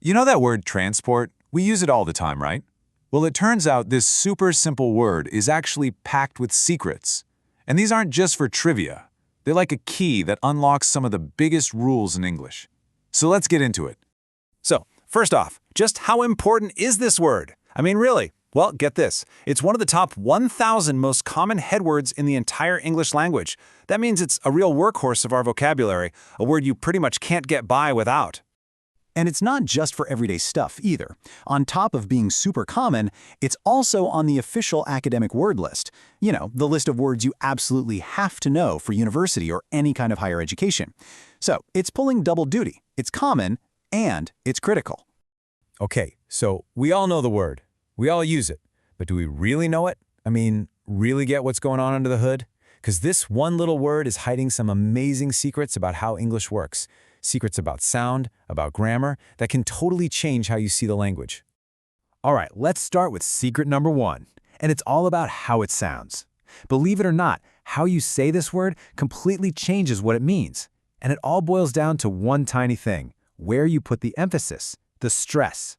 You know that word transport? We use it all the time, right? Well, it turns out this super simple word is actually packed with secrets. And these aren't just for trivia. They're like a key that unlocks some of the biggest rules in English. So let's get into it. So, first off, just how important is this word? I mean, really? Well, get this. It's one of the top 1,000 most common headwords in the entire English language. That means it's a real workhorse of our vocabulary, a word you pretty much can't get by without. And it's not just for everyday stuff either. On top of being super common, it's also on the official academic word list. You know, the list of words you absolutely have to know for university or any kind of higher education. So it's pulling double duty. It's common and it's critical. Okay, so we all know the word. We all use it. But do we really know it? I mean, really get what's going on under the hood? Because this one little word is hiding some amazing secrets about how English works. Secrets about sound, about grammar, that can totally change how you see the language. All right, let's start with secret number 1. And it's all about how it sounds. Believe it or not, how you say this word completely changes what it means. And it all boils down to one tiny thing: where you put the emphasis, the stress.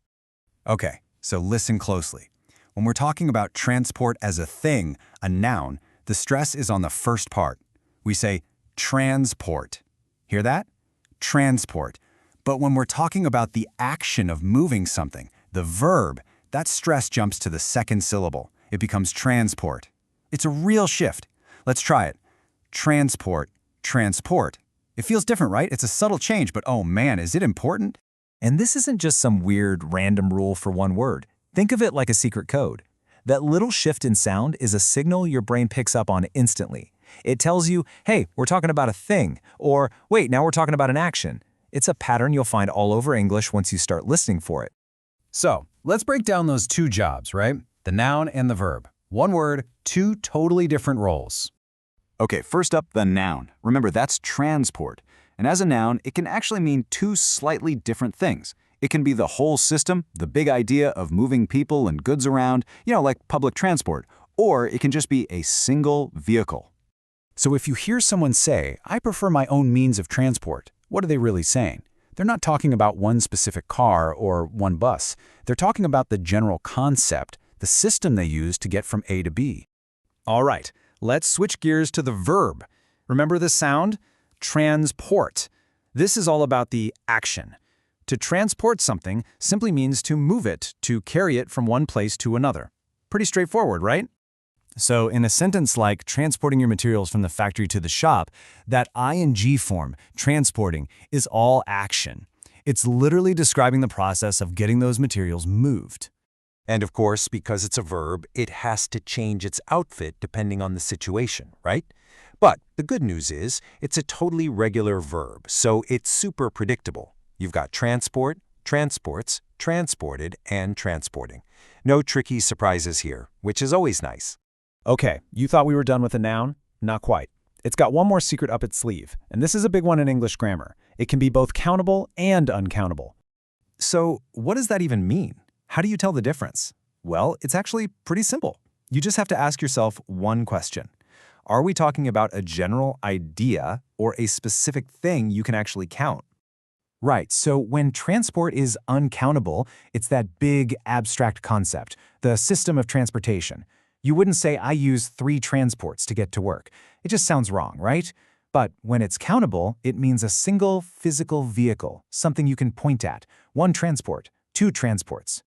Okay, so listen closely. When we're talking about transport as a thing, a noun, the stress is on the first part. We say transport. Hear that? Transport. But when we're talking about the action of moving something, the verb, that stress jumps to the second syllable. It becomes transport. It's a real shift. Let's try it. Transport, transport. It feels different, right? It's a subtle change, but oh man, is it important? And this isn't just some weird random rule for one word. Think of it like a secret code. That little shift in sound is a signal your brain picks up on instantly. It tells you, hey, we're talking about a thing, or wait, now we're talking about an action. It's a pattern you'll find all over English once you start listening for it. So, let's break down those two jobs, right? The noun and the verb. One word, two totally different roles. Okay, first up, the noun. Remember, that's transport. And as a noun, it can actually mean two slightly different things. It can be the whole system, the big idea of moving people and goods around, like public transport, or it can just be a single vehicle. So if you hear someone say, I prefer my own means of transport, what are they really saying? They're not talking about one specific car or one bus. They're talking about the general concept, the system they use to get from A to B. All right, let's switch gears to the verb. Remember the sound? Transport. This is all about the action. To transport something simply means to move it, to carry it from one place to another. Pretty straightforward, right? So in a sentence like transporting your materials from the factory to the shop, that ing form, transporting, is all action. It's literally describing the process of getting those materials moved. And of course, because it's a verb, it has to change its outfit depending on the situation, right? But the good news is, it's a totally regular verb, so it's super predictable. You've got transport, transports, transported, and transporting. No tricky surprises here, which is always nice. Okay, you thought we were done with the noun? Not quite. It's got one more secret up its sleeve, and this is a big one in English grammar. It can be both countable and uncountable. So what does that even mean? How do you tell the difference? Well, it's actually pretty simple. You just have to ask yourself one question. Are we talking about a general idea or a specific thing you can actually count? Right, so when transport is uncountable, it's that big abstract concept, the system of transportation. You wouldn't say, I use 3 transports to get to work. It just sounds wrong, right? But when it's countable, it means a single physical vehicle, something you can point at. 1 transport, 2 transports.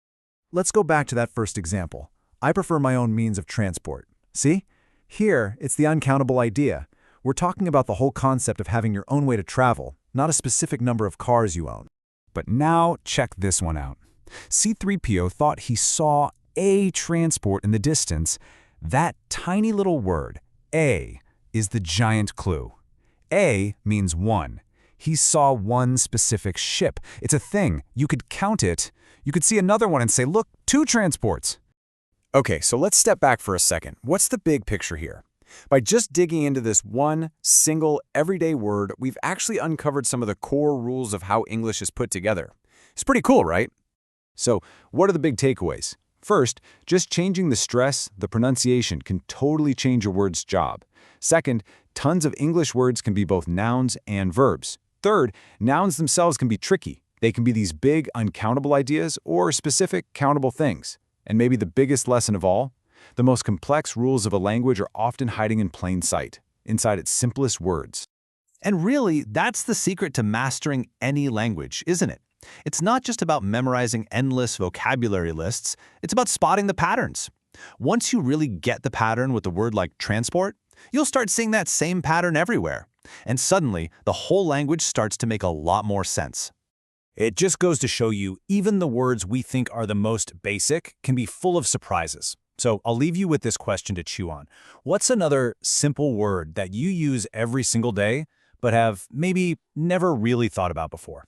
Let's go back to that first example. I prefer my own means of transport. See? Here, it's the uncountable idea. We're talking about the whole concept of having your own way to travel, not a specific number of cars you own. But now check this one out. C-3PO thought he saw a transport in the distance. That tiny little word, a, is the giant clue. A means 1. He saw 1 specific ship. It's a thing. You could count it. You could see another one and say, look, 2 transports. Okay, so let's step back for a second. What's the big picture here? By just digging into this one single everyday word, we've actually uncovered some of the core rules of how English is put together. It's pretty cool, right? So, what are the big takeaways? First, just changing the stress, the pronunciation, can totally change a word's job. Second, tons of English words can be both nouns and verbs. Third, nouns themselves can be tricky. They can be these big, uncountable ideas or specific, countable things. And maybe the biggest lesson of all, the most complex rules of a language are often hiding in plain sight, inside its simplest words. And really, that's the secret to mastering any language, isn't it? It's not just about memorizing endless vocabulary lists, it's about spotting the patterns. Once you really get the pattern with a word like transport, you'll start seeing that same pattern everywhere. And suddenly, the whole language starts to make a lot more sense. It just goes to show you, even the words we think are the most basic can be full of surprises. So I'll leave you with this question to chew on. What's another simple word that you use every single day, but have maybe never really thought about before?